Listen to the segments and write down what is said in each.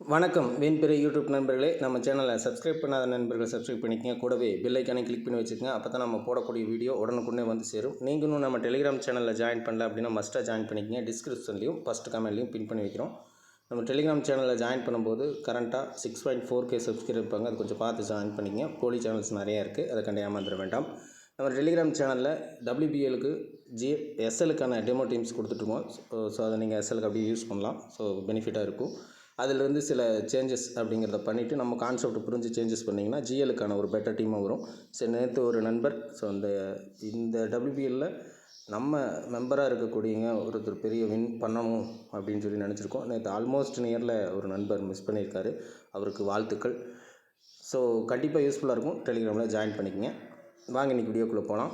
வணக்கம் வீண்பிறை யூடியூப் நண்பர்களே, நம்ம சேனலை சப்ஸ்கிரைப் பண்ணாத நண்பர்கள் சப்ஸ்கிரைப் பண்ணிக்கங்க. கூடவே பெல் ஐக்கானை கிளிக் பண்ணி வச்சுக்கோங்க. அப்போ தான் நம்ம போடக்கூடிய வீடியோ உடனுக்குடனே வந்து சேரும். நீங்களும் நம்ம டெலிகிராம் சேனலில் ஜாயின் பண்ணல அப்படின்னா மஸ்ட்டாக ஜாயின் பண்ணிக்கங்க. டிஸ்கிரிப்ஷன்லையும் ஃபஸ்ட் கமெண்ட்லையும் பின் பண்ணி வைக்கிறோம். நம்ம டெலிகிராம் சேனலில் ஜாயின் பண்ணும்போது கரண்ட்டாக 6.4K சப்ஸ்கிரைப் இருப்பாங்க. அது கொஞ்சம் பார்த்து ஜாயின் பண்ணிக்கங்க. போலி சேனல்ஸ் நிறையா இருக்குது, அதை கண்டு ஏமாந்துட வேண்டாம். நம்ம டெலிகிராம் சேனலில் WBLக்கு எஸ்எலுக்கான டெமோ டீம்ஸ் கொடுத்துட்ருக்கோம். ஸோ அதை நீங்கள் எஸ்எலுக்கு அப்படியே யூஸ் பண்ணலாம். ஸோ பெனிஃபிட்டாக இருக்கும். அதிலிருந்து சில சேஞ்சஸ் அப்படிங்கிறத பண்ணிவிட்டு நம்ம கான்செப்ட் புரிஞ்சு சேஞ்சஸ் பண்ணிங்கன்னா ஜிஎலுக்கான ஒரு பெட்டர் டீமாக வரும். சரி, நேற்று ஒரு நண்பர் இந்த WBLல நம்ம மெம்பராக இருக்கக்கூடியங்க ஒருத்தர் பெரிய வின் பண்ணணும் அப்படின்னு சொல்லி நினச்சிருக்கோம். நேற்று ஆல்மோஸ்ட் நியரில் ஒரு நண்பர் மிஸ் பண்ணியிருக்காரு. அவருக்கு வாழ்த்துக்கள். ஸோ கண்டிப்பாக யூஸ்ஃபுல்லாக இருக்கும். டெலிகிராமில் ஜாயின் பண்ணிக்கங்க. வாங்க இன்றைக்கி வீடியோக்குள்ளே போகலாம்.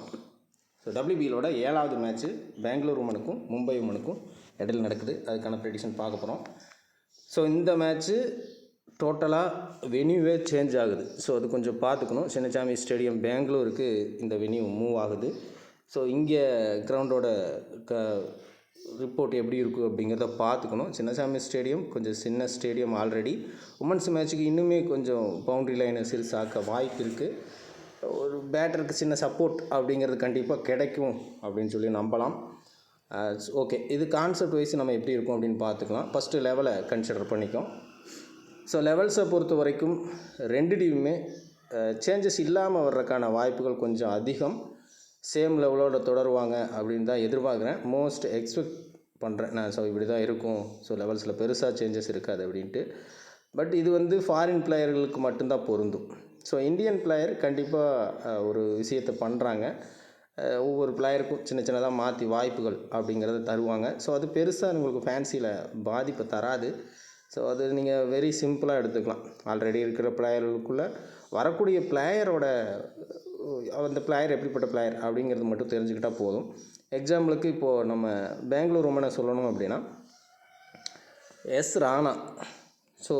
ஸோ WBLோட 7வது மேட்ச்சு பெங்களூர் உமனுக்கும் மும்பை உமனுக்கும் இடையில் நடக்குது. அதுக்கான ப்ரெடிக்ஷன் பார்க்க போகிறோம். ஸோ இந்த மேட்ச்சு டோட்டலாக வென்யூவே சேஞ்ச் ஆகுது. ஸோ அது கொஞ்சம் பார்த்துக்கணும். சின்னசாமி ஸ்டேடியம் பெங்களூருக்கு இந்த வென்யூ மூவ் ஆகுது. ஸோ இங்கே கிரவுண்டோட ரிப்போர்ட் எப்படி இருக்கும் அப்படிங்கிறத பார்த்துக்கணும். சின்னசாமி ஸ்டேடியம் கொஞ்சம் சின்ன ஸ்டேடியம். ஆல்ரெடி உமன்ஸ் மேட்ச்சுக்கு இன்னுமே கொஞ்சம் பவுண்ட்ரி லைனை சிறுசாக்க வாய்ப்பு இருக்குது. ஒரு பேட்டருக்கு சின்ன சப்போர்ட் அப்படிங்கிறது கண்டிப்பாக கிடைக்கும் அப்படின்னு சொல்லி நம்பலாம். ஓகே, இது கான்செப்ட் வைஸ் நம்ம எப்படி இருக்கும் அப்படின்னு பார்த்துக்கலாம். ஃபஸ்ட்டு லெவலை கன்சிடர் பண்ணிக்கோம். ஸோ லெவல்ஸை பொறுத்த வரைக்கும் ரெண்டு டீமுமே சேஞ்சஸ் இல்லாமல் வர்றதுக்கான வாய்ப்புகள் கொஞ்சம் அதிகம். சேம் லெவலோட தொடருவாங்க அப்படின்னு தான் எதிர்பார்க்குறேன். மோஸ்ட் எக்ஸ்பெக்ட் பண்ணுறேன் நான். ஸோ இப்படி தான் இருக்கும். ஸோ லெவல்ஸில் பெருசாக சேஞ்சஸ் இருக்காது அப்படின்ட்டு. பட் இது ஃபாரின் பிளேயர்களுக்கு மட்டும்தான் பொருந்தும். ஸோ இந்தியன் பிளேயர் கண்டிப்பாக ஒரு விஷயத்தை பண்ணுறாங்க. ஒவ்வொரு பிளேயருக்கும் சின்னதாக மாற்றி வாய்ப்புகள் அப்படிங்கிறத தருவாங்க. ஸோ அது பெருசாக உங்களுக்கு ஃபேன்சியில் பாதிப்பை தராது. ஸோ அது நீங்கள் வெரி சிம்பிளாக எடுத்துக்கலாம். ஆல்ரெடி இருக்கிற பிளேயர்களுக்குள்ளே வரக்கூடிய பிளேயரோட அந்த பிளேயர் எப்படிப்பட்ட பிளேயர் அப்படிங்கிறது மட்டும் தெரிஞ்சுக்கிட்டால் போதும். எக்ஸாம்பிளுக்கு இப்போது நம்ம பெங்களூர் உமனை சொல்லணும் அப்படின்னா எஸ் ராணா. ஸோ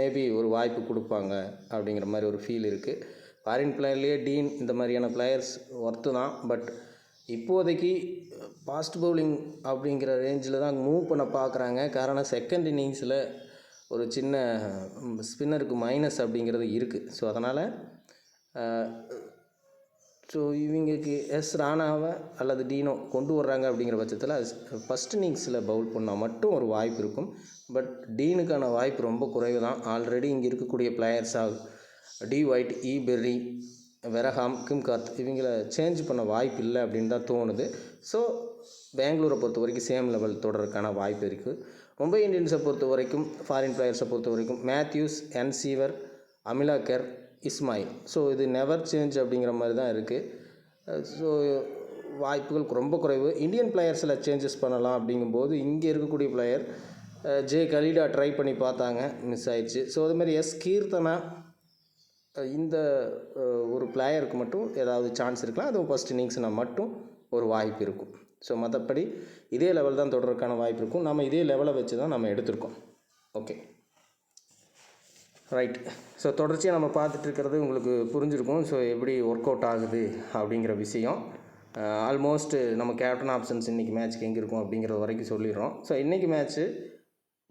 மேபி ஒரு வாய்ப்பு கொடுப்பாங்க அப்படிங்கிற மாதிரி ஒரு ஃபீல் இருக்குது. ஃபாரின் பிளேயர்லேயே டீன் இந்த மாதிரியான பிளேயர்ஸ் ஒர்த்து தான். பட் இப்போதைக்கு ஃபாஸ்ட் பவுலிங் அப்படிங்கிற ரேஞ்சில் தான் மூவ் பண்ண பார்க்குறாங்க. காரணம் செகண்ட் இன்னிங்ஸில் ஒரு சின்ன ஸ்பின்னருக்கு மைனஸ் அப்படிங்கிறது இருக்குது. ஸோ அதனால் இவங்களுக்கு எஸ் ராணாவை அல்லது டீனோ கொண்டு வர்றாங்க அப்படிங்கிற பட்சத்தில் ஃபஸ்ட் இன்னிங்ஸில் பவுல் பண்ணால் மட்டும் ஒரு வாய்ப்பு இருக்கும். பட் டீனுக்கான வாய்ப்பு ரொம்ப குறைவு தான். ஆல்ரெடி இங்கே இருக்கக்கூடிய பிளேயர்ஸாக டி ஒயிட், பெர்ரி, வெரஹாம், கிம்கார்த் இவங்கள சேஞ்ச் பண்ண வாய்ப்பு இல்லை அப்படின்னு தான் தோணுது. ஸோ பெங்களூரை பொறுத்த வரைக்கும் சேம் லெவல் தொடர்றதுக்கான வாய்ப்பு இருக்குது. மும்பை இந்தியன்ஸை பொறுத்த வரைக்கும் ஃபாரின் பிளேயர்ஸை பொறுத்த வரைக்கும் மேத்யூஸ், என்சீவர், அமிலாக்கர், இஸ்மாயில். ஸோ இது நெவர் சேஞ்ச் அப்படிங்கிற மாதிரி தான் இருக்குது. ஸோ வாய்ப்புகள் ரொம்ப குறைவு. இந்தியன் பிளேயர்ஸில் சேஞ்சஸ் பண்ணலாம் அப்படிங்கும்போது இங்கே இருக்கக்கூடிய பிளேயர் ஜே கலீடா ட்ரை பண்ணி பார்த்தாங்க, மிஸ் ஆயிடுச்சு. ஸோ அதுமாதிரி எஸ் கீர்த்தனா இந்த ஒரு பிளேயருக்கு மட்டும் ஏதாவது சான்ஸ் இருக்கலாம். அதுவும் ஃபஸ்ட் இன்னிங்ஸ்னால் மட்டும் ஒரு வாய்ப்பு இருக்கும். ஸோ மற்றபடி இதே லெவல் தான் தொடர்றதுக்கான வாய்ப்பு இருக்கும். நம்ம இதே லெவலை வச்சு தான் நம்ம எடுத்திருக்கோம். Okay, right. ஸோ தொடர்ச்சியாக நம்ம பார்த்துட்ருக்கிறது உங்களுக்கு புரிஞ்சிருக்கும். ஸோ எப்படி ஒர்க் அவுட் ஆகுது அப்படிங்கிற விஷயம். ஆல்மோஸ்ட் நம்ம கேப்டன் ஆப்ஷன்ஸ் இன்றைக்கி மேட்ச்சுக்கு எங்கே இருக்கும் அப்படிங்கிறது வரைக்கும் சொல்லிடுறோம். ஸோ இன்றைக்கி மேட்ச்சு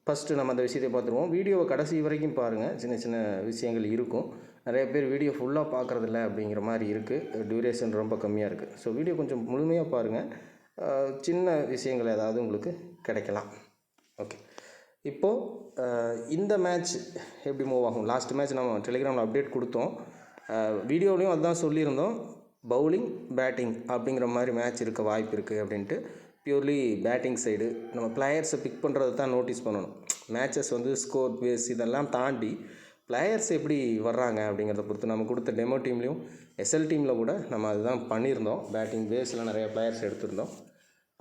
ஃபஸ்ட்டு நம்ம அந்த விஷயத்தை பார்த்துருவோம். வீடியோவை கடைசி வரைக்கும் பாருங்கள். சின்ன சின்ன விஷயங்கள் இருக்கும். நிறைய பேர் வீடியோ ஃபுல்லாக பார்க்குறதில்ல அப்படிங்கிற மாதிரி இருக்குது. டியூரேஷன் ரொம்ப கம்மியாக இருக்குது. ஸோ வீடியோ கொஞ்சம் முழுமையாக பாருங்கள். சின்ன விஷயங்கள் ஏதாவது உங்களுக்கு கிடைக்கலாம். ஓகே, இப்போது இந்த மேட்ச் எப்படி மூவ் ஆகும்? லாஸ்ட் மேட்ச் நம்ம டெலிகிராமில் அப்டேட் கொடுத்தோம். வீடியோலையும் அதுதான் சொல்லியிருந்தோம். பவுலிங், பேட்டிங் அப்படிங்கிற மாதிரி மேட்ச் இருக்க வாய்ப்பு இருக்குது அப்படின்ட்டு. பியூர்லி பேட்டிங் சைடு நம்ம பிளேயர்ஸை பிக் பண்ணுறது தான் நோட்டீஸ் பண்ணணும். மேட்சஸ் ஸ்கோர் பேஸ் இதெல்லாம் தாண்டி பிளேயர்ஸ் எப்படி வர்றாங்க அப்படிங்கிறத பொறுத்து நம்ம கொடுத்த டெமோ டீம்லேயும் எஸ்எல் டீமில் கூட நம்ம அதுதான் பண்ணியிருந்தோம். பேட்டிங் பேஸில் நிறைய பிளேயர்ஸ் எடுத்திருந்தோம்.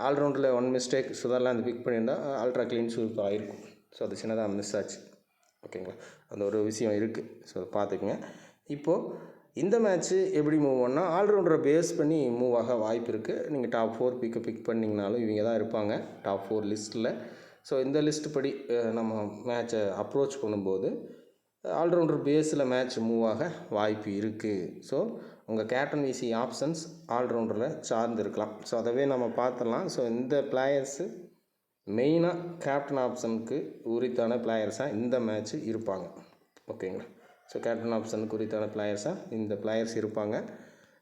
ஆல்ரவுண்டில் ஒன் மிஸ்டேக் சுதர்லாந்து பிக் பண்ணியிருந்தால் அல்ட்ரா க்ளீன் ஸ்வீப் ஆகிருக்கும். ஸோ அது சின்னதாக மிஸ் ஆச்சு. ஓகேங்களா, அந்த ஒரு விஷயம் இருக்குது. ஸோ அதை பார்த்துக்குங்க. இப்போது இந்த மேட்ச்சு எப்படி மூவ் பண்ணால் ஆல்ரவுண்டரை பேஸ் பண்ணி மூவ் ஆக வாய்ப்பு இருக்குது. நீங்கள் டாப் 4 பிக் பண்ணிங்கனாலும் இவங்க தான் இருப்பாங்க டாப் 4 லிஸ்ட்டில். ஸோ இந்த லிஸ்ட்டு படி நம்ம மேட்சை அப்ரோச் பண்ணும்போது ஆல்ரவுண்டர் பேஸில் மேட்ச் மூவ் ஆக வாய்ப்பு இருக்குது. ஸோ உங்கள் கேப்டன் விசி ஆப்ஷன்ஸ் ஆல்ரவுண்டரில் சார்ந்து இருக்கலாம். ஸோ அதவே நம்ம பார்த்துடலாம். ஸோ இந்த பிளேயர்ஸு மெயினாக கேப்டன் ஆப்ஷனுக்கு உரித்தான பிளேயர்ஸாக இந்த மேட்ச்சு இருப்பாங்க. ஓகேங்களா? ஸோ கேப்டன் ஆப்ஷனுக்கு உரித்தான பிளேயர்ஸாக இந்த பிளேயர்ஸ் இருப்பாங்க.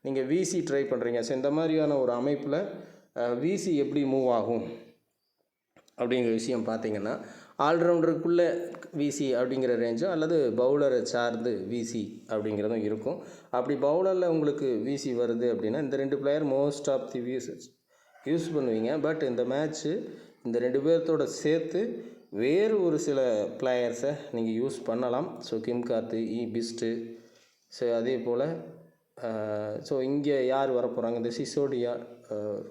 நீங்கள் விசி ட்ரை பண்ணுறீங்க. ஸோ இந்த மாதிரியான ஒரு அமைப்பில் விசி எப்படி மூவ் ஆகும் அப்படிங்கிற விஷயம் பார்த்தீங்கன்னா, ஆல்ரவுண்டருக்குள்ளே விசி அப்படிங்கிற ரேஞ்சும் அல்லது பவுலரை சார்ந்து விசி அப்படிங்கிறதும் இருக்கும். அப்படி பவுலரில் உங்களுக்கு விசி வருது அப்படின்னா இந்த 2 player most of the use பண்ணுவீங்க. பட் இந்த மேட்ச்சு இந்த 2 பேர்த்தோட சேர்த்து வேறு ஒரு சில பிளேயர்ஸை நீங்கள் யூஸ் பண்ணலாம். ஸோ கிம் கார்த்து, பிஸ்ட்டு, ஸோ அதே போல் ஸோ இங்கே யார் வரப்போகிறாங்க, இந்த சிசோடியா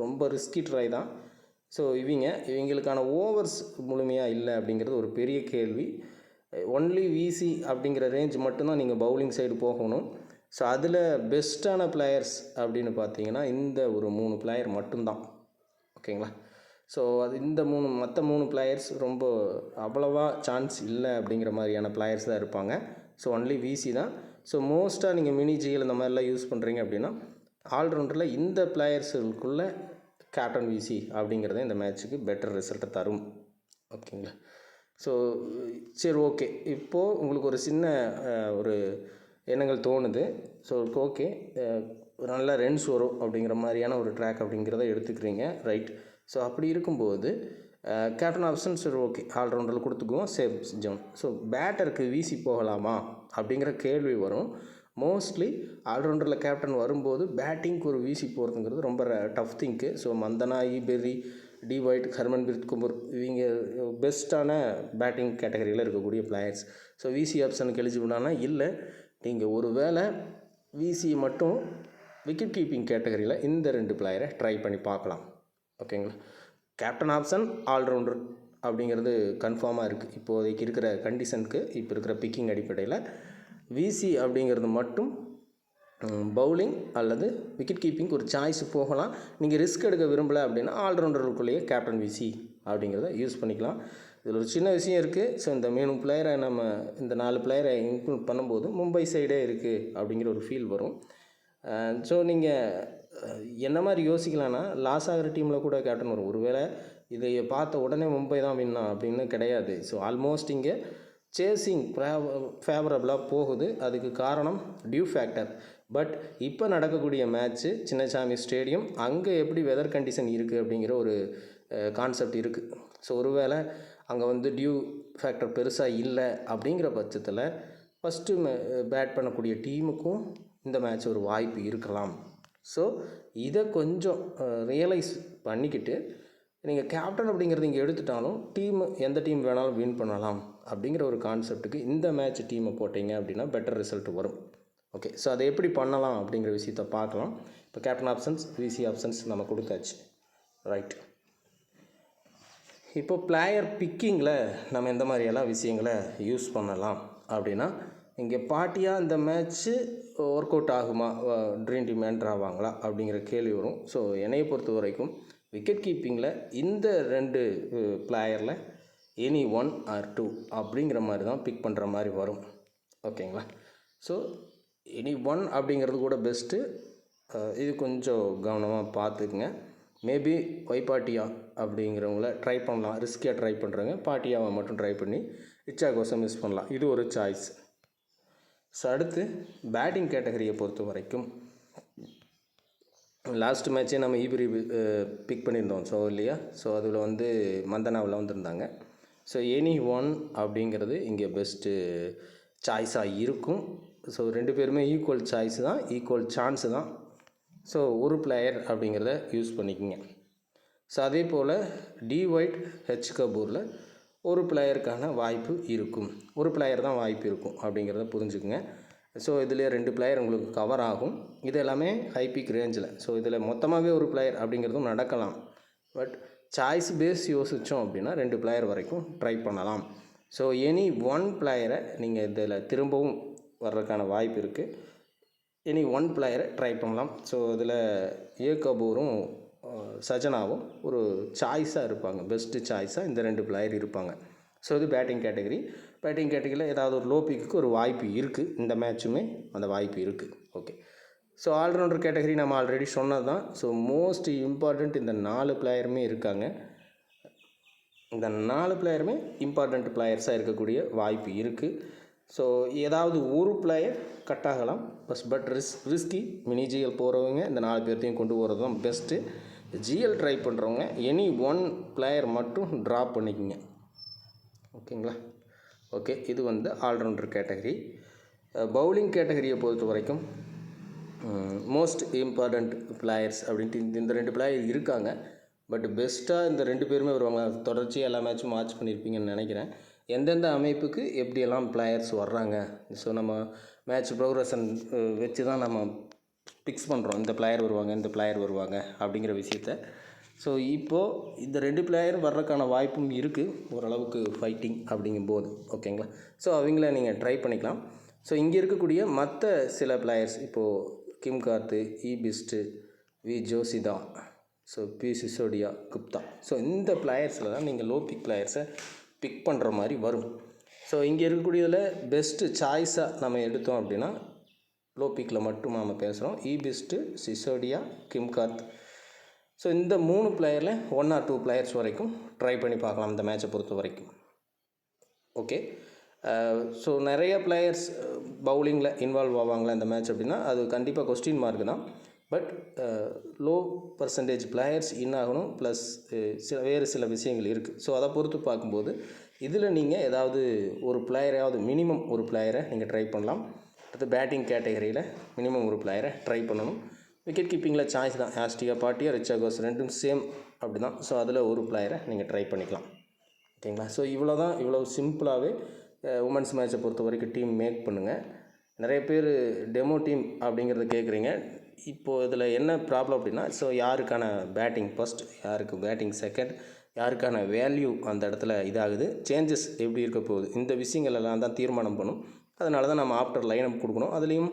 ரொம்ப ரிஸ்கி ட்ரை தான். ஸோ இவங்களுக்கான ஓவர்ஸ் முழுமையாக இல்லை அப்படிங்கிறது ஒரு பெரிய கேள்வி. ஒன்லி விசி அப்படிங்கிற ரேஞ்ச் மட்டும்தான் நீங்கள் பவுலிங் சைடு போகணும். ஸோ அதில் பெஸ்ட்டான பிளேயர்ஸ் அப்படின்னு பார்த்தீங்கன்னா இந்த ஒரு 3 பிளேயர் மட்டும்தான். ஓகேங்களா? ஸோ அது இந்த மற்ற 3 பிளேயர்ஸ் ரொம்ப அவ்வளவா சான்ஸ் இல்லை அப்படிங்கிற மாதிரியான பிளேயர்ஸ் தான் இருப்பாங்க. ஸோ ஒன்லி விசி தான். ஸோ மோஸ்ட்டாக நீங்கள் மினி ஜிஎல் இந்த மாதிரிலாம் யூஸ் பண்ணுறீங்க அப்படின்னா ஆல்ரவுண்டரில் இந்த பிளேயர்ஸுக்குள்ளே கேப்டன் விசி அப்படிங்கிறத இந்த மேட்ச்சுக்கு பெட்டர் ரிசல்ட்டை தரும். ஓகேங்களா? ஸோ சரி, ஓகே. இப்போது உங்களுக்கு ஒரு சின்ன ஒரு எண்ணங்கள் தோணுது. ஸோ ஓகே, நல்ல ரன்ஸ் வரும் அப்படிங்கிற மாதிரியான ஒரு ட்ராக் அப்படிங்கிறத எடுத்துக்கிறீங்க. ரைட். ஸோ அப்படி இருக்கும்போது கேப்டன் ஆப்ஷன் சரி ஓகே ஆல்ரவுண்டரில் கொடுத்துக்குவோம், சேஃப் ஜோன். ஸோ பேட்டருக்கு விசி போகலாமா அப்படிங்கிற கேள்வி வரும். மோஸ்ட்லி ஆல்ரவுண்டரில் கேப்டன் வரும்போது பேட்டிங்க்கு ஒரு விசி போகிறதுங்கிறது ரொம்ப tough thing. So Mandhana, Perry, D Wyatt, Harmanpreet Kaur இவங்க பெஸ்ட்டான பேட்டிங் கேட்டகரியில் இருக்கக்கூடிய பிளேயர்ஸ். ஸோ விசி ஆப்ஷனுக்கு எலிஜிபிளானா இல்லை. நீங்கள் ஒரு வேளை விசி மட்டும் விக்கெட் கீப்பிங் கேட்டகரியில் இந்த 2 பிளேயரை ட்ரை பண்ணி பார்க்கலாம். ஓகேங்களா? கேப்டன் ஆப்ஷன் ஆல்ரவுண்டர் அப்படிங்கிறது கன்ஃபார்மாக இருக்குது இப்போதைக்கு இருக்கிற கண்டிஷனுக்கு. இப்போ இருக்கிற பிக்கிங் அடிப்படையில் விசி அப்படிங்கிறது மட்டும் பவுலிங் அல்லது விக்கெட் கீப்பிங் ஒரு சாய்ஸ் போகலாம். நீங்கள் ரிஸ்க் எடுக்க விரும்பலை அப்படின்னா ஆல்ரவுண்டருக்குள்ளேயே கேப்டன் விசி அப்படிங்கிறத யூஸ் பண்ணிக்கலாம். இதில் ஒரு சின்ன விஷயம் இருக்குது. ஸோ இந்த 3 பிளேயரை இந்த 4 பிளேயரை இன்க்ளூட் பண்ணும்போது மும்பை சைடே இருக்குது அப்படிங்கிற ஒரு ஃபீல் வரும். ஸோ நீங்கள் என்ன மாதிரி யோசிக்கலான்னா லாஸ் ஆகிற டீமில் கூட கேப்டன் வரும். ஒருவேளை இதை பார்த்த உடனே மும்பை தான் வின்னா அப்படின்னு கிடையாது. ஸோ ஆல்மோஸ்ட் இங்கே சேசிங் ஃபேவரபுளாக போகுது. அதுக்கு காரணம் டியூ ஃபேக்டர். பட் இப்போ நடக்கக்கூடிய மேட்ச்சு சின்னசாமி ஸ்டேடியம், அங்கே எப்படி வெதர் கண்டிஷன் இருக்குது அப்படிங்கிற ஒரு கான்செப்ட் இருக்குது. ஸோ ஒருவேளை அங்கே டியூ ஃபேக்டர் பெருசாக இல்லை அப்படிங்கிற பட்சத்தில் ஃபஸ்ட்டு பேட் பண்ணக்கூடிய டீமுக்கும் இந்த மேட்ச் ஒரு வாய்ப்பு இருக்கலாம். ஸோ இதை கொஞ்சம் ரியலைஸ் பண்ணிக்கிட்டு நீங்கள் கேப்டன் அப்படிங்கிறது இங்கே எடுத்துட்டாலும் எந்த டீம் வேணாலும் வின் பண்ணலாம் அப்படிங்கிற ஒரு கான்செப்ட்டுக்கு இந்த மேட்ச் டீமை போட்டிங்க அப்படின்னா பெட்டர் ரிசல்ட் வரும். ஓகே, ஸோ அதை எப்படி பண்ணலாம் அப்படிங்கிற விஷயத்தை பார்க்கலாம். இப்போ கேப்டன் ஆப்ஷன்ஸ், விசி ஆப்ஷன்ஸ் நம்ம கொடுத்தாச்சு. ரைட். இப்போ பிளேயர் பிக்கிங்கில் நம்ம எந்த மாதிரியெல்லாம் விஷயங்களை யூஸ் பண்ணலாம் அப்படின்னா, இங்கே பாட்டியாக இந்த மேட்ச்சு ஒர்க் அவுட் ஆகுமா, ட்ரீம் டீம் என்ட்ரு ஆவாங்களா அப்படிங்கிற கேள்வி வரும். ஸோ என்னையை பொறுத்த வரைக்கும் விக்கெட் கீப்பிங்கில் இந்த 2 பிளேயரில் எனி 1 or 2 அப்படிங்கிற மாதிரி தான் பிக் பண்ணுற மாதிரி வரும். ஓகேங்களா? ஸோ எனி 1 அப்படிங்கிறது கூட பெஸ்ட்டு. இது கொஞ்சம் கவனமாக பார்த்துக்குங்க. மேபி ஒய்பாட்டியா அப்படிங்கிறவங்கள ட்ரை பண்ணலாம். ரிஸ்கியாக ட்ரை பண்ணுறவங்க பாட்டியாவை மட்டும் ட்ரை பண்ணி இச்சாகோசம் மிஸ் பண்ணலாம். இது ஒரு சாய்ஸ். ஸோ அடுத்து பேட்டிங் கேட்டகரியை பொறுத்த வரைக்கும் லாஸ்ட் மேட்ச்சே நம்ம ஈபிரி பிக் பண்ணியிருந்தோம். ஸோ இல்லையா? ஸோ அதில் மந்தனாவில் வந்திருந்தாங்க. ஸோ எனி 1 அப்படிங்கிறது இங்கே பெஸ்ட்டு சாய்ஸாக இருக்கும். ஸோ 2 பேருமே ஈக்குவல் சாய்ஸ் தான், ஈக்குவல் சான்ஸு தான். ஸோ ஒரு பிளேயர் அப்படிங்கிறத யூஸ் பண்ணிக்கோங்க. ஸோ அதே போல் டி ஒயிட், கபூரில் ஒரு பிளேயருக்கான வாய்ப்பு இருக்கும். ஒரு பிளேயர் தான் வாய்ப்பு இருக்கும் அப்படிங்கிறத புரிஞ்சுக்குங்க. ஸோ இதில் 2 பிளேயர் உங்களுக்கு கவர் ஆகும். இது எல்லாமே ஹை பிக் ரேஞ்சில். ஸோ இதில் மொத்தமாகவே ஒரு பிளேயர் அப்படிங்கிறதும் நடக்கலாம். பட் சாய்ஸ் பேஸ் யோசித்தோம் அப்படின்னா 2 பிளேயர் வரைக்கும் ட்ரை பண்ணலாம். ஸோ எனி 1 பிளேயரை நீங்கள் இதில் திரும்பவும் வர்றதுக்கான வாய்ப்பு இருக்குது. எனி 1 பிளேயரை ட்ரை பண்ணலாம். ஸோ இதில் கபூரும் சஜனாவும் ஒரு சாய்ஸாக இருப்பாங்க. பெஸ்ட்டு சாய்ஸாக இந்த 2 பிளேயர் இருப்பாங்க. ஸோ இது பேட்டிங் கேட்டகரியில் ஏதாவது ஒரு லோ பிக்கு ஒரு வாய்ப்பு இருக்குது. இந்த மேட்சுமே அந்த வாய்ப்பு இருக்குது. ஓகே. ஸோ ஆல்ரவுண்டர் கேட்டகரி நம்ம ஆல்ரெடி சொன்னது தான். ஸோ மோஸ்ட் இம்பார்ட்டண்ட் இந்த 4 பிளேயருமே இருக்காங்க. இந்த 4 பிளேயருமே இம்பார்ட்டண்ட் பிளேயர்ஸாக இருக்கக்கூடிய வாய்ப்பு இருக்குது. ஸோ ஏதாவது ஒரு பிளேயர் கட் ஆகலாம். பட் ரிஸ்கி மினி ஜிஎல் போகிறவங்க இந்த 4 பேர்த்தையும் கொண்டு போகிறது தான் பெஸ்ட்டு. ஜிஎல் ட்ரை பண்ணுறவங்க எனி ஒன் பிளேயர் மட்டும் ட்ராப் பண்ணிக்கோங்க. ஓகேங்களா? ஓகே, இது வந்து ஆல்ரவுண்டர் கேட்டகரி. பவுலிங் கேட்டகரியை பொறுத்த வரைக்கும் மோஸ்ட் இம்பார்ட்டண்ட் பிளேயர்ஸ் அப்படின்ட்டு இந்த 2 பிளேயர் இருக்காங்க. பட் பெஸ்ட்டாக இந்த 2 பேருமே வருவாங்க. தொடர்ச்சியாக எல்லா மேட்சும் வாட்ச் பண்ணியிருப்பீங்கன்னு நினைக்கிறேன். எந்தெந்த அமைப்புக்கு எப்படியெல்லாம் பிளேயர்ஸ் வர்றாங்க, ஸோ நம்ம மேட்ச் ப்ரோக்ரஷன் வச்சு தான் நம்ம ஃபிக்ஸ் பண்ணுறோம். இந்த பிளேயர் வருவாங்க, இந்த பிளேயர் வருவாங்க அப்படிங்கிற விஷயத்த. ஸோ இப்போது இந்த 2 பிளேயர் வர்றதுக்கான வாய்ப்பும் இருக்குது ஓரளவுக்கு ஃபைட்டிங் அப்படிங்கும்போது. ஓகேங்களா? ஸோ அவங்கள நீங்கள் ட்ரை பண்ணிக்கலாம். ஸோ இங்கே இருக்கக்கூடிய மற்ற சில பிளேயர்ஸ் இப்போது Kim Garth, Bisht, V Joshitha, so P Sisodia, Gupta, so இந்த பிளேயர்ஸில் தான் நீங்கள் லோ பிக் பிளேயர்ஸை பிக் பண்ணுற மாதிரி வரும். ஸோ இங்கே இருக்கக்கூடியதில் பெஸ்ட்டு சாய்ஸாக நம்ம எடுத்தோம் அப்படின்னா லோ பிக்கில் மட்டும் நம்ம பேசுகிறோம். பிஸ்ட்டு, சிசோடியா, கிம் கார்த். ஸோ இந்த 3 பிளேயரில் 1 or 2 பிளேயர்ஸ் வரைக்கும் ட்ரை பண்ணி பார்க்கலாம் இந்த மேட்சை பொறுத்த வரைக்கும். ஓகே, ஸோ நிறைய பிளேயர்ஸ் பவுலிங்கில் இன்வால்வ் ஆவாங்களா இந்த மேட்ச் அப்படின்னா அது கண்டிப்பாக கொஸ்டின் மார்க் தான். But low percentage players in ஆகணும். ப்ளஸ் வேறு சில விஷயங்கள் இருக்குது. ஸோ அதை பொறுத்து பார்க்கும்போது இதில் நீங்கள் ஏதாவது ஒரு பிளேயரையாவது மினிமம் ஒரு பிளேயரை நீங்கள் ட்ரை பண்ணலாம். அடுத்து பேட்டிங் கேட்டகரியில் மினிமம் ஒரு பிளேயரை ட்ரை பண்ணணும். விக்கெட் கீப்பிங்கில் சாய்ஸ் தான். ஆஸ்டியா, பாட்டியா, ரிச்சா கோஸ் ரெண்டும் சேம் அப்படி தான். ஸோ அதில் ஒரு பிளேயரை நீங்கள் ட்ரை பண்ணிக்கலாம். ஓகேங்களா? ஸோ இவ்வளோ தான். இவ்வளோ சிம்பிளாகவே உமன்ஸ் மேட்சை பொறுத்த வரைக்கும் டீம் மேக் பண்ணுங்கள். நிறைய பேர் டெமோ டீம் அப்படிங்கிறத கேட்குறீங்க. இப்போது இதில் என்ன ப்ராப்ளம் அப்படின்னா, ஸோ யாருக்கான பேட்டிங் ஃபஸ்ட், யாருக்கு பேட்டிங் செகண்ட், யாருக்கான வேல்யூ அந்த இடத்துல இதாகுது, சேஞ்சஸ் எப்படி இருக்க போகுது, இந்த விஷயங்கள் எல்லாம் தான் தீர்மானம் பண்ணும். அதனால தான் நம்ம ஆஃப்டர் லைனப் கொடுக்கணும். அதுலேயும்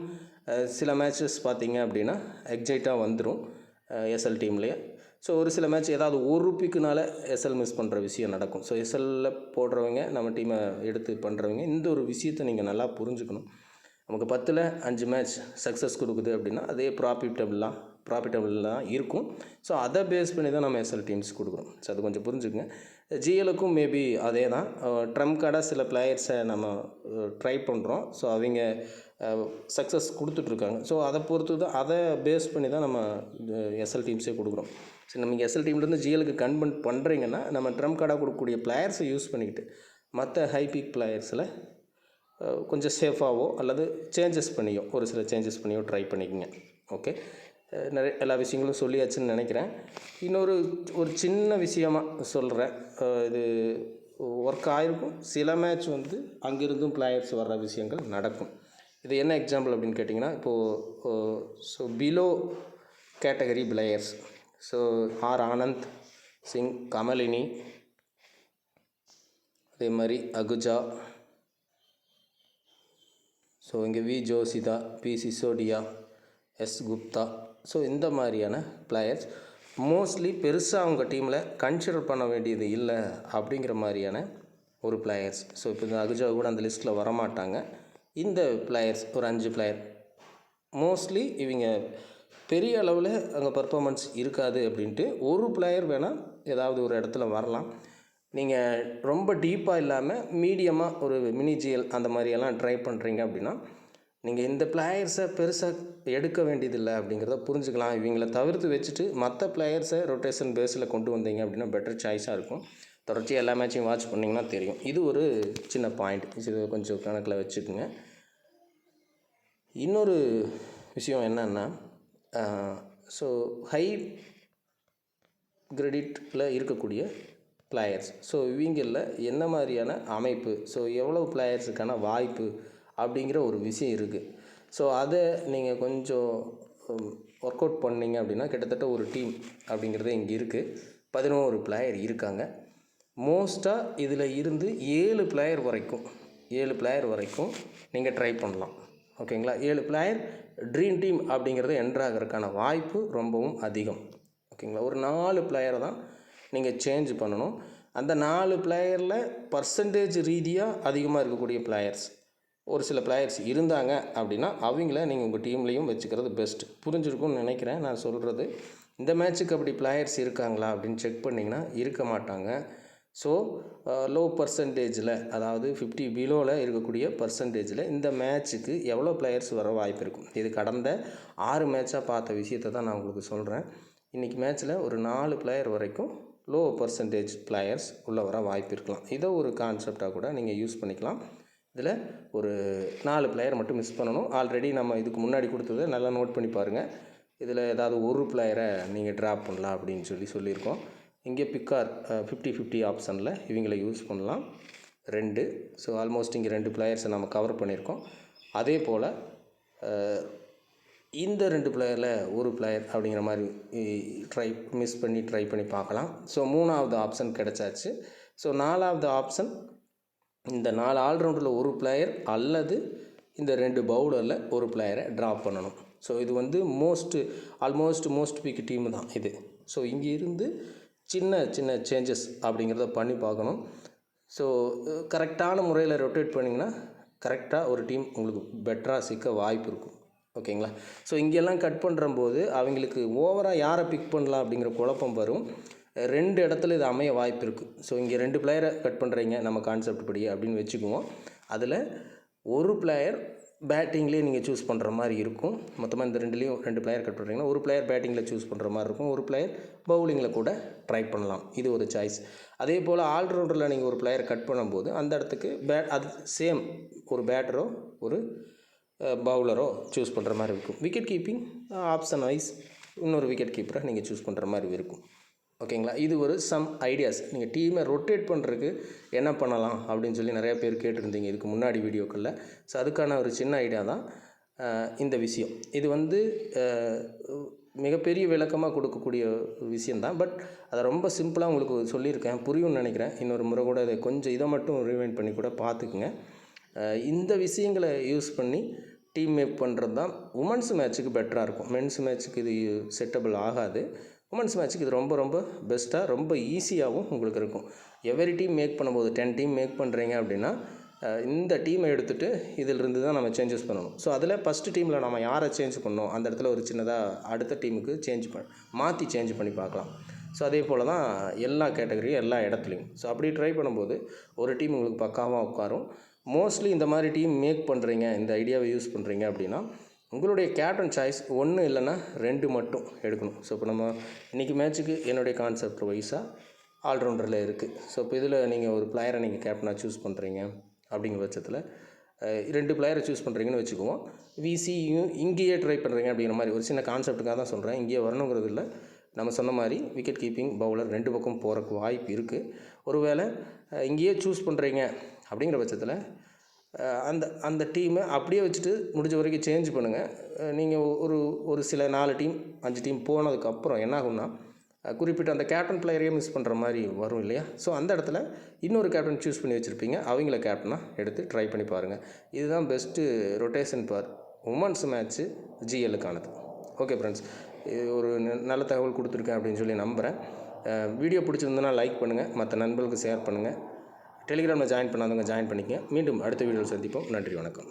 சில மேட்சஸ் பார்த்திங்க அப்படின்னா எக்ஸைட்டாக வந்துடும் எஸ்எல் டீம்லேயே. ஸோ ஒரு சில மேட்ச் ஏதாவது ஒரு பிக்குனால எஸ்எல் மிஸ் பண்ணுற விஷயம் நடக்கும். ஸோ எஸ்எல்லில் போடுறவங்க நம்ம டீமை எடுத்து பண்ணுறவங்க இந்த ஒரு விஷயத்தை நீங்கள் நல்லா புரிஞ்சுக்கணும். நமக்கு 10ல் 5 மேட்ச் சக்ஸஸ் கொடுக்குது அப்படின்னா அதே ப்ராஃபிட்டபிளாக இருக்கும். ஸோ அதை பேஸ் பண்ணி தான் நம்ம எஸ்எல் டீம்ஸ் கொடுக்குறோம். ஸோ அது கொஞ்சம் புரிஞ்சுக்குங்க. ஜிஎலுக்கும் மேபி அதே தான். ட்ரம் கார்டாக சில பிளேயர்ஸை நம்ம ட்ரை பண்ணுறோம். ஸோ அவங்க சக்ஸஸ் கொடுத்துட்ருக்காங்க. ஸோ அதை பொறுத்து தான், அதை பேஸ் பண்ணி தான் நம்ம எஸ்எல் டீம்ஸே கொடுக்குறோம். சரி, நம்ம எஸ்எல் டீம்லேருந்து ஜிஎலுக்கு கன்வெர்ட் பண்ணுறீங்கன்னா நம்ம ட்ரம் கார்டாக கொடுக்கக்கூடிய பிளேயர்ஸை யூஸ் பண்ணிக்கிட்டு மற்ற ஹை பிக் பிளேயர்ஸில் கொஞ்சம் சேஃபாகவோ அல்லது சேஞ்சஸ் பண்ணியோ ஒரு சில சேஞ்சஸ் பண்ணியோ ட்ரை பண்ணிக்கோங்க. ஓகே, நிறைய எல்லா விஷயங்களும் சொல்லியாச்சுன்னு நினைக்கிறேன். ஒரு சின்ன விஷயமாக சொல்கிறேன். இது ஒர்க் ஆகிருக்கும். சில மேட்ச் வந்து அங்கிருந்தும் பிளேயர்ஸ் வர்ற விஷயங்கள் நடக்கும். இது என்ன எக்ஸாம்பிள் அப்படின்னு கேட்டிங்கன்னா, so below category players, so R Anand Singh, Kamalini, அதே மாதிரி அகுஜா, ஸோ இங்கே V Joshitha, P Sisodia, S Gupta. So இந்த மாதிரியான பிளேயர்ஸ் மோஸ்ட்லி பெருசாக அவங்க டீமில் கன்சிடர் பண்ண வேண்டியது இல்லை அப்படிங்கிற மாதிரியான ஒரு பிளேயர்ஸ். ஸோ இப்போ இந்த அகுஜா கூட அந்த லிஸ்ட்டில் வரமாட்டாங்க. இந்த பிளேயர்ஸ் ஒரு 5 பிளேயர் மோஸ்ட்லி இவங்க பெரிய அளவில் அங்கே பர்ஃபார்மன்ஸ் இருக்காது அப்படின்ட்டு ஒரு பிளேயர் வேணால் ஏதாவது ஒரு இடத்துல வரலாம். நீங்கள் ரொம்ப டீப்பாக இல்லாமல் மீடியமாக ஒரு மினி ஜிஎல் அந்த மாதிரியெல்லாம் ட்ரை பண்ணுறீங்க அப்படின்னா நீங்கள் இந்த பிளேயர்ஸை பெருசாக எடுக்க வேண்டியதில்லை அப்படிங்கிறத புரிஞ்சுக்கலாம். இவங்கள தவிர்த்து வச்சுட்டு மற்ற பிளேயர்ஸை ரொட்டேஷன் பேஸில் கொண்டு வந்தீங்க அப்படின்னா பெட்டர் சாய்ஸாக இருக்கும். தொடர்ச்சியாக எல்லா மேட்சையும் வாட்ச் பண்ணிங்கன்னா தெரியும். இது ஒரு சின்ன பாயிண்ட், இது கொஞ்சம் கணக்கில் வச்சுக்கோங்க. இன்னொரு விஷயம் என்னென்னா, ஸோ ஹை கிரெடிட்டில் இருக்கக்கூடிய பிளேயர்ஸ், ஸோ இவங்களில் என்ன மாதிரியான அமைப்பு, ஸோ எவ்வளோ பிளேயர்ஸுக்கான வாய்ப்பு அப்படிங்கிற ஒரு விஷயம் இருக்குது. ஸோ அதை நீங்கள் கொஞ்சம் ஒர்க் அவுட் பண்ணிங்க அப்படின்னா கிட்டத்தட்ட ஒரு டீம் அப்படிங்கிறது இங்கே இருக்குது. 11 பிளேயர் இருக்காங்க. மோஸ்ட்டாக இதில் இருந்து 7 பிளேயர் வரைக்கும் நீங்கள் ட்ரை பண்ணலாம். ஓகேங்களா? 7 பிளேயர் ட்ரீம் டீம் அப்படிங்கிறது என்ட்ராகிறதுக்கான வாய்ப்பு ரொம்பவும் அதிகம். ஓகேங்களா? ஒரு 4 பிளேயரை தான் நீங்கள் சேஞ்ச் பண்ணணும். அந்த 4 பிளேயரில் பர்சன்டேஜ் ரீதியாக அதிகமாக இருக்கக்கூடிய பிளேயர்ஸ் ஒரு சில பிளேயர்ஸ் இருந்தாங்க அப்படின்னா அவங்கள நீங்கள் உங்கள் டீம்லேயும் வச்சுக்கிறது பெஸ்ட். புரிஞ்சிருக்கும்னு நினைக்கிறேன் நான் சொல்கிறது. இந்த மேட்ச்சுக்கு அப்படி பிளேயர்ஸ் இருக்காங்களா அப்படின்னு செக் பண்ணிங்கன்னா இருக்க மாட்டாங்க. ஸோ லோ பர்சன்டேஜில், அதாவது 50 பிலோவில் இருக்கக்கூடிய பர்சன்டேஜில் இந்த மேட்ச்சுக்கு எவ்வளோ பிளேயர்ஸ் வர வாய்ப்பு இருக்கும்? இது கடந்த 6 மேட்சாக பார்த்த விஷயத்தை தான் நான் உங்களுக்கு சொல்கிறேன். இன்றைக்கி மேட்ச்சில் ஒரு 4 பிளேயர் வரைக்கும் லோ பர்சன்டேஜ் பிளேயர்ஸ் உள்ளே வர வாய்ப்பு இருக்கலாம். இதை ஒரு கான்செப்டாக கூட நீங்கள் யூஸ் பண்ணிக்கலாம். இதில் ஒரு 4 பிளேயர் மட்டும் மிஸ் பண்ணணும். ஆல்ரெடி நம்ம இதுக்கு முன்னாடி கொடுத்ததை நல்லா நோட் பண்ணி பாருங்கள். இதில் ஏதாவது ஒரு பிளேயரை நீங்கள் ட்ராப் பண்ணலாம் அப்படின்னு சொல்லியிருக்கோம். இங்கே பிக்கார் 50-50 ஆப்ஷனில் இவங்களை யூஸ் பண்ணலாம் 2. ஸோ ஆல்மோஸ்ட் இங்கே 2 பிளேயர்ஸை நம்ம கவர் பண்ணியிருக்கோம். அதே போல் இந்த 2 பிளேயரில் ஒரு பிளேயர் அப்படிங்கிற மாதிரி ட்ரை பண்ணி பார்க்கலாம். ஸோ 3வது ஆப்ஷன் கிடச்சாச்சு. ஸோ 4வது ஆப்ஷன் இந்த 4 ஆல்ரவுண்டரில் ஒரு பிளேயர் அல்லது இந்த 2 பவுலரில் ஒரு பிளேயரை ட்ராப் பண்ணணும். ஸோ இது வந்து ஆல்மோஸ்ட் பிக் டீமு தான் இது. ஸோ இங்கே இருந்து சின்ன சேஞ்சஸ் அப்படிங்கிறத பண்ணி பார்க்கணும். ஸோ கரெக்டான முறையில் ரொட்டேட் பண்ணிங்கன்னா கரெக்டாக ஒரு டீம் உங்களுக்கு பெட்டராக சிக்க வாய்ப்பு இருக்கும். ஓகேங்களா? ஸோ இங்கெல்லாம் கட் பண்ணுறம்போது அவங்களுக்கு ஓவராக யாரை பிக் பண்ணலாம் அப்படிங்கிற குழப்பம் வரும். 2 இடத்துல இது அமைய வாய்ப்பு இருக்குது. ஸோ இங்கே 2 பிளேயரை கட் பண்ணுறீங்க நம்ம கான்செப்ட் படி அப்படின்னு வச்சுக்குவோம். அதில் ஒரு பிளேயர் பேட்டிங்லேயே நீங்கள் சூஸ் பண்ணுற மாதிரி இருக்கும். மொத்தமாக இந்த 2 பிளேயர் கட் பண்ணுறீங்கன்னா ஒரு பிளேயர் பேட்டிங்கில் சூஸ் பண்ணுற மாதிரி இருக்கும், ஒரு பிளேயர் பவுலிங்கில் கூட ட்ரை பண்ணலாம். இது ஒரு சாய்ஸ். அதே போல் ஆல்ரவுண்டரில் நீங்கள் ஒரு பிளேயர் கட் பண்ணும்போது அந்த இடத்துக்கு அது சேம் ஒரு பேட்டரோ ஒரு பவுலரோ சூஸ் பண்ணுற மாதிரி இருக்கும். விக்கெட் கீப்பிங் ஆப்ஷன் வைஸ் இன்னொரு விக்கெட் கீப்பரை நீங்கள் சூஸ் பண்ணுற மாதிரி இருக்கும். ஓகேங்களா? இது ஒரு சம் ஐடியாஸ். நீங்கள் டீமை ரொட்டேட் பண்ணுறதுக்கு என்ன பண்ணலாம் அப்படின்னு சொல்லி நிறையா பேர் கேட்டிருந்தீங்க இதுக்கு முன்னாடி வீடியோக்களில். ஸோ அதுக்கான ஒரு சின்ன ஐடியா தான் இந்த விஷயம். இது வந்து மிகப்பெரிய விளக்கமாக கொடுக்கக்கூடிய விஷயந்தான். பட் அதை ரொம்ப சிம்பிளாக உங்களுக்கு சொல்லியிருக்கேன், புரியும்னு நினைக்கிறேன். இன்னொரு முறை கூட இதை மட்டும் ரிவைண்ட் பண்ணி கூட பார்த்துக்குங்க. இந்த விஷயங்களை யூஸ் பண்ணி டீம் மேக் பண்ணுறது தான் உமன்ஸ் மேட்ச்சுக்கு பெட்டராக இருக்கும். மென்ஸ் மேட்ச்சுக்கு இது செட்டபிள் ஆகாது. உமன்ஸ் மேட்ச்சுக்கு இது ரொம்ப பெஸ்ட்டாக ரொம்ப ஈஸியாகவும் உங்களுக்கு இருக்கும். எவரி டீம் மேக் பண்ணும்போது 10 டீம் மேக் பண்ணுறீங்க அப்படின்னா இந்த டீமை எடுத்துகிட்டு இதிலிருந்து தான் நம்ம சேஞ்சஸ் பண்ணணும். ஸோ அதில் ஃபஸ்ட்டு டீமில் நம்ம யாரை சேஞ்ச் பண்ணோம் அந்த இடத்துல ஒரு சின்னதாக அடுத்த டீமுக்கு மாற்றி சேஞ்ச் பண்ணி பார்க்கலாம். ஸோ அதே போல் தான் எல்லா கேட்டகரியும் எல்லா இடத்துலையும். ஸோ அப்படி ட்ரை பண்ணும்போது ஒரு டீம் உங்களுக்கு பக்காவாக உட்காரும். மோஸ்ட்லி இந்த மாதிரி டீம் மேக் பண்ணுறீங்க, இந்த ஐடியாவை யூஸ் பண்ணுறீங்க அப்படின்னா உங்களுடைய கேப்டன் சாய்ஸ் 1 இல்லைன்னா 2 மட்டும் எடுக்கணும். ஸோ இப்போ நம்ம இன்றைக்கி மேட்ச்சுக்கு என்னுடைய கான்செப்ட் வைஸாக ஆல்ரவுண்டரில் இருக்குது. ஸோ இப்போ இதில் நீங்கள் ஒரு பிளேயரை நீங்கள் கேப்டனாக சூஸ் பண்ணுறீங்க அப்படிங்கிற பட்சத்தில் 2 பிளேயரை சூஸ் பண்ணுறீங்கன்னு வச்சுக்குவோம். விசியும் இங்கேயே ட்ரை பண்ணுறீங்க அப்படிங்கிற மாதிரி ஒரு சின்ன கான்செப்ட்டுக்காக தான் சொல்கிறேன். இங்கேயே வரணுங்கிறது இல்லை. நம்ம சொன்ன மாதிரி விக்கெட் கீப்பிங் பவுலர் 2 பக்கம் போகிறக்கு வாய்ப்பு இருக்குது. ஒருவேளை இங்கேயே சூஸ் பண்ணுறீங்க அப்படிங்கிற பட்சத்தில் அந்த டீமை அப்படியே வச்சுட்டு முடிஞ்ச வரைக்கும் சேஞ்ச் பண்ணுங்கள். நீங்கள் ஒரு சில 4 டீம் 5 டீம் போனதுக்கப்புறம் என்ன ஆகும்னா குறிப்பிட்ட அந்த கேப்டன் பிளேயரையே மிஸ் பண்ணுற மாதிரி வரும் இல்லையா? ஸோ அந்த இடத்துல இன்னொரு கேப்டன் சூஸ் பண்ணி வச்சுருப்பீங்க, அவங்கள கேப்டனாக எடுத்து ட்ரை பண்ணி பாருங்கள். இதுதான் best rotation for women's match ஜிஎல்லுக்கானது. ஓகே ஃப்ரெண்ட்ஸ், இது ஒரு நல்ல தகவல் கொடுத்துருக்கேன் அப்படின்னு சொல்லி நம்புகிறேன். வீடியோ பிடிச்சிருந்ததுன்னா லைக் பண்ணுங்கள், மற்ற நண்பர்களுக்கு ஷேர் பண்ணுங்கள். டெலிகிராமில் ஜாயின் பண்ணாதவங்க ஜாயின் பண்ணிக்கங்க. மீண்டும் அடுத்த வீடியோவில் சந்திப்போம். நன்றி, வணக்கம்.